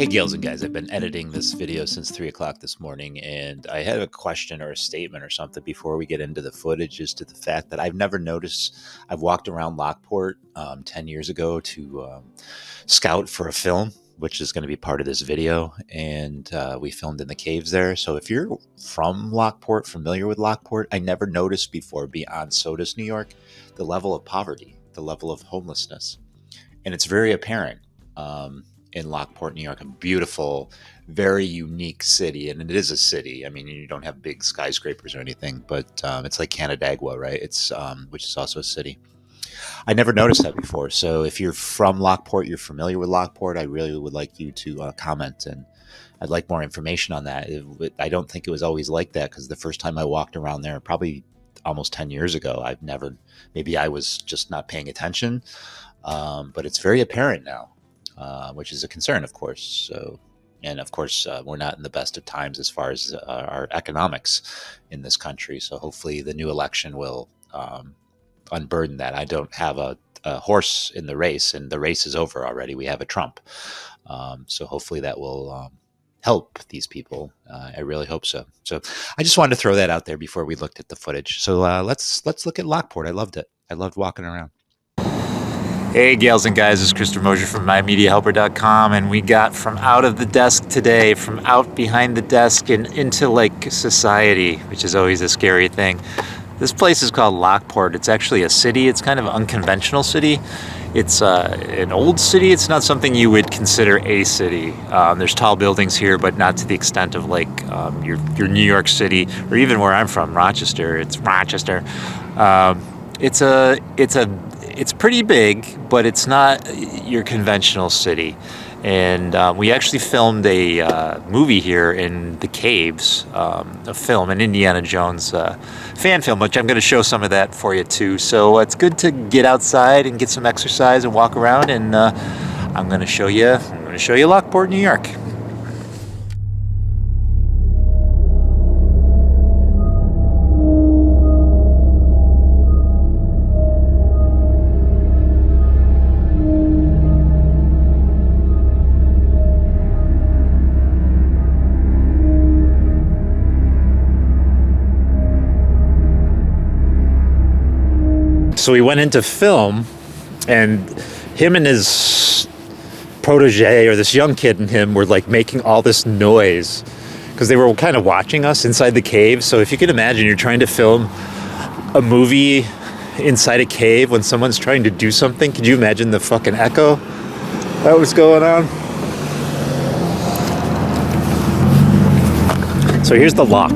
Hey gals and guys, I've been editing this video since 3 o'clock this morning, and I had a question or a statement or something before we get into the footage, as to the fact that I've never noticed. I've walked around Lockport 10 years ago to scout for a film, which is going to be part of this video, and we filmed in the caves there. So if you're from Lockport, familiar with Lockport, I never noticed before, beyond Sodus, New York, the level of poverty, the level of homelessness. And it's very apparent in Lockport, New York, a beautiful, very unique city. And it is a city. I mean, you don't have big skyscrapers or anything, but it's like Canandaigua, right? It's which is also a city. I never noticed that before. So if you're from Lockport, you're familiar with Lockport, I really would like you to comment, and I'd like more information on that. I don't think it was always like that, because the first time I walked around there, probably almost 10 years ago, maybe I was just not paying attention, but it's very apparent now, which is a concern, of course. So, and of course, we're not in the best of times as far as our economics in this country. So hopefully the new election will unburden that. I don't have a horse in the race, and the race is over already. We have a Trump. So hopefully that will help these people. I really hope so. So I just wanted to throw that out there before we looked at the footage. So let's look at Lockport. I loved it. I loved walking around. Hey gals and guys, this is Christopher Mosier from MyMediaHelper.com, and we got from out of the desk today, from out behind the desk and into like society, which is always a scary thing. This place is called Lockport. It's actually a city. It's kind of an unconventional city. It's an old city. It's not something you would consider a city. There's tall buildings here, but not to the extent of like your New York City, or even where I'm from, Rochester. It's Rochester. It's pretty big, but it's not your conventional city. And we actually filmed a movie here in the caves, a film, an Indiana Jones fan film, which I'm going to show some of that for you too. So it's good to get outside and get some exercise and walk around. And I'm going to show you Lockport, New York. So we went into film, and him and his protege, or this young kid and him, were like making all this noise because they were kind of watching us inside the cave. So if you can imagine, you're trying to film a movie inside a cave when someone's trying to do something. Could you imagine the fucking echo that was going on? So here's the lock.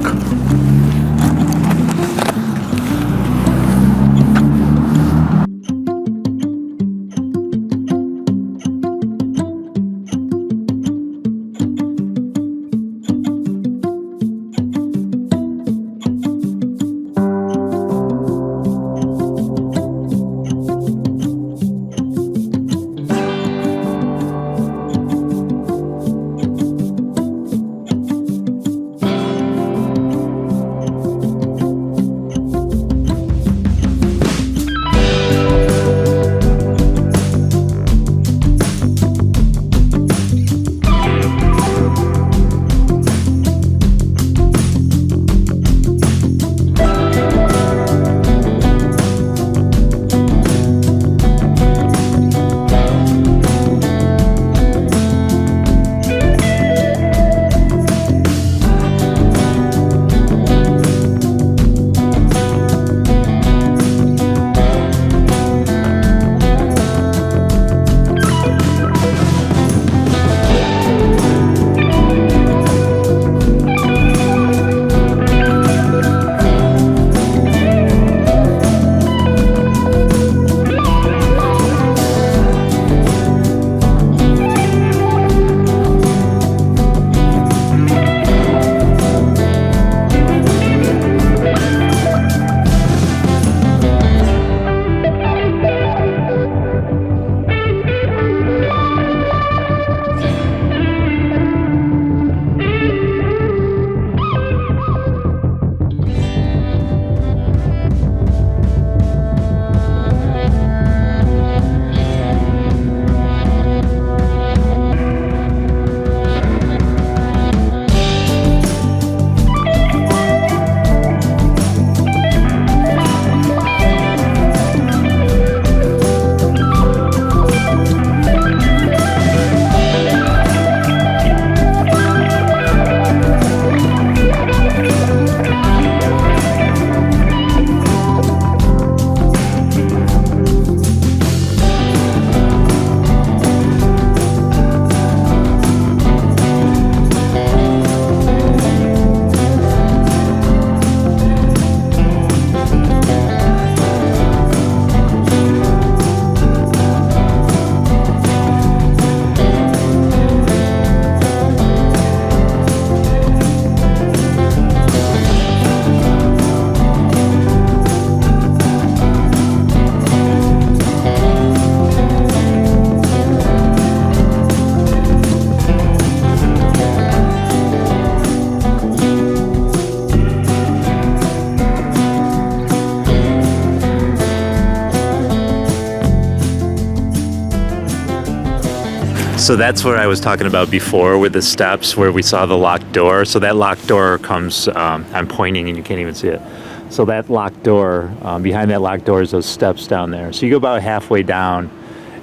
So that's what I was talking about before with the steps where we saw the locked door. So that locked door comes, I'm pointing and you can't even see it. So that locked door, behind that locked door is those steps down there. So you go about halfway down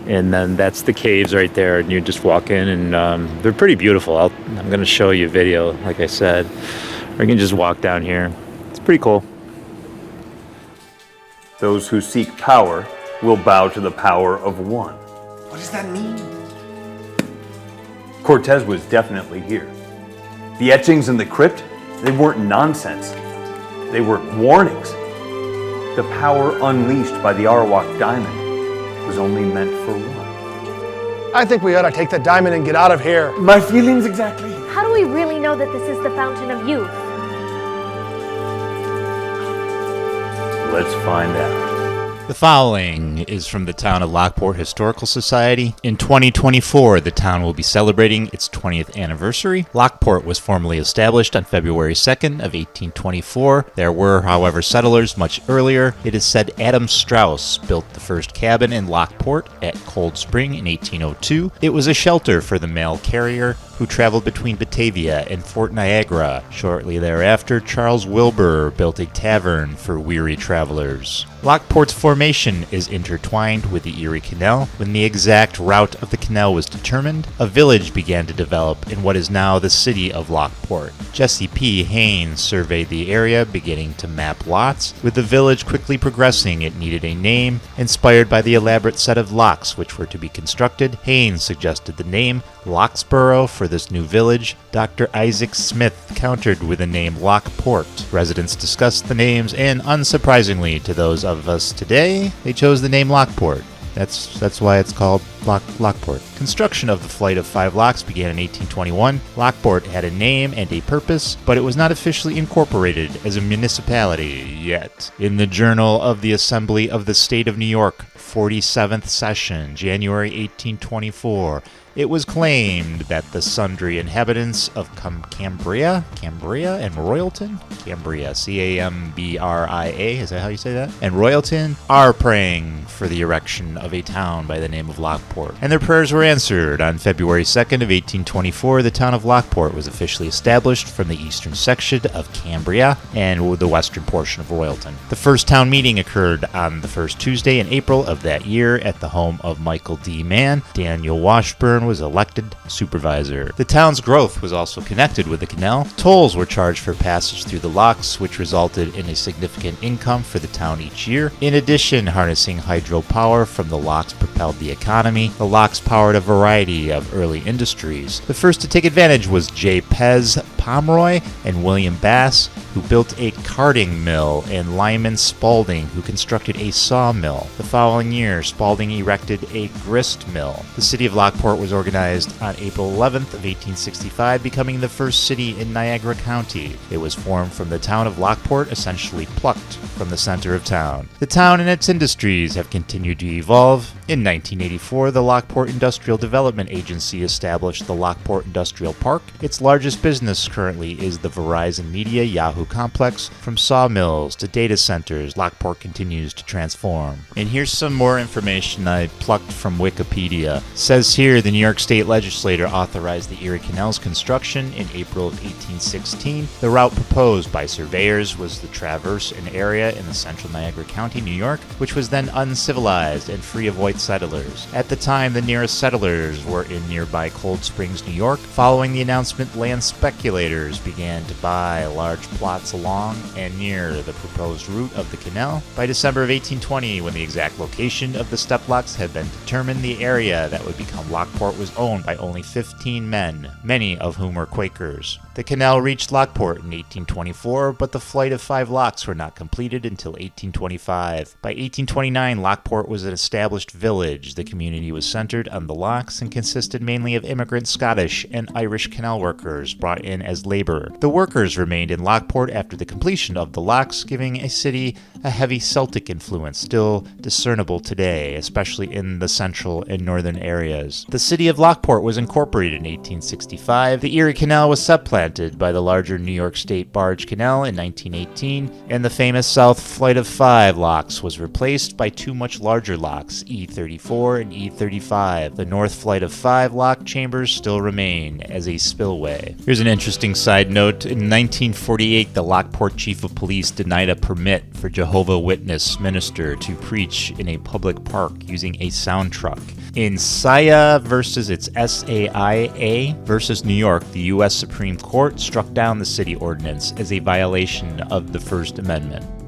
and then that's the caves right there. And you just walk in and they're pretty beautiful. I'm going to show you a video, like I said. Or you can just walk down here. It's pretty cool. Those who seek power will bow to the power of one. What does that mean? Cortez was definitely here. The etchings in the crypt, they weren't nonsense. They were warnings. The power unleashed by the Arawak diamond was only meant for one. I think we ought to take the diamond and get out of here. My feelings exactly. How do we really know that this is the Fountain of Youth? Let's find out. The following is from the town of Lockport Historical Society. In 2024, the town will be celebrating its 20th anniversary. Lockport was formally established on February 2nd of 1824. There were, however, settlers much earlier. It is said Adam Strauss built the first cabin in Lockport at Cold Spring in 1802. It was a shelter for the mail carrier who traveled between Batavia and Fort Niagara. Shortly thereafter, Charles Wilbur built a tavern for weary travelers. Lockport's formation is intertwined with the Erie Canal. When the exact route of the canal was determined, a village began to develop in what is now the city of Lockport. Jesse P. Haynes surveyed the area, beginning to map lots. With the village quickly progressing, it needed a name. Inspired by the elaborate set of locks which were to be constructed, Haynes suggested the name Locksboro for this new village. Dr. Isaac Smith countered with the name Lockport. Residents discussed the names, and unsurprisingly to those of us today, they chose the name Lockport. That's why it's called Lockport. Construction of the Flight of Five Locks began in 1821. Lockport had a name and a purpose, but it was not officially incorporated as a municipality yet. In the Journal of the Assembly of the State of New York, 47th session, January 1824, it was claimed that the sundry inhabitants of Cambria and Royalton, Cambria, is that how you say that? And Royalton are praying for the erection of a town by the name of Lockport. And their prayers were answered. On February 2nd of 1824, the town of Lockport was officially established from the eastern section of Cambria and the western portion of Royalton. The first town meeting occurred on the first Tuesday in April of that year at the home of Michael D. Mann. Daniel Washburn was elected supervisor. The town's growth was also connected with the canal. Tolls were charged for passage through the locks, which resulted in a significant income for the town each year. In addition, harnessing hydropower from the locks propelled the economy. The locks powered a variety of early industries. The first to take advantage was J. Pez Pomeroy and William Bass, who built a carding mill, and Lyman Spalding, who constructed a sawmill. The following year, Spalding erected a grist mill. The city of Lockport was organized on April 11th of 1865, becoming the first city in Niagara County. It was formed from the town of Lockport, essentially plucked from the center of town. The town and its industries have continued to evolve. In 1984, the Lockport Industrial Development Agency established the Lockport Industrial Park. Its largest business currently is the Verizon Media Yahoo complex. From sawmills to data centers, Lockport continues to transform. And here's some more information I plucked from Wikipedia. It says here the New York State Legislature authorized the Erie Canal's construction in April of 1816. The route proposed by surveyors was to traverse an area in the central Niagara County, New York, which was then uncivilized and free of white settlers. At the time, the nearest settlers were in nearby Cold Springs, New York. Following the announcement, land speculators began to buy large plots along and near the proposed route of the canal. By December of 1820, when the exact location of the step locks had been determined, the area that would become Lockport was owned by only 15 men, many of whom were Quakers. The canal reached Lockport in 1824, but the Flight of Five Locks were not completed until 1825. By 1829, Lockport was an established village. The community was centered on the locks and consisted mainly of immigrant Scottish and Irish canal workers brought in as labor. The workers remained in Lockport after the completion of the locks, giving a city a heavy Celtic influence still discernible today, especially in the central and northern areas. The city of Lockport was incorporated in 1865. The Erie Canal was supplanted by the larger New York State Barge Canal in 1918, and the famous South Flight of 5 locks was replaced by two much larger locks, E34 and E35. The North Flight of 5 lock chambers still remain as a spillway. Here's an interesting side note. In 1948, the Lockport Chief of Police denied a permit for Jehovah's Witness minister to preach in a public park using a sound truck. In Saya versus SAIA versus New York, the U.S. Supreme Court struck down the city ordinance as a violation of the First Amendment.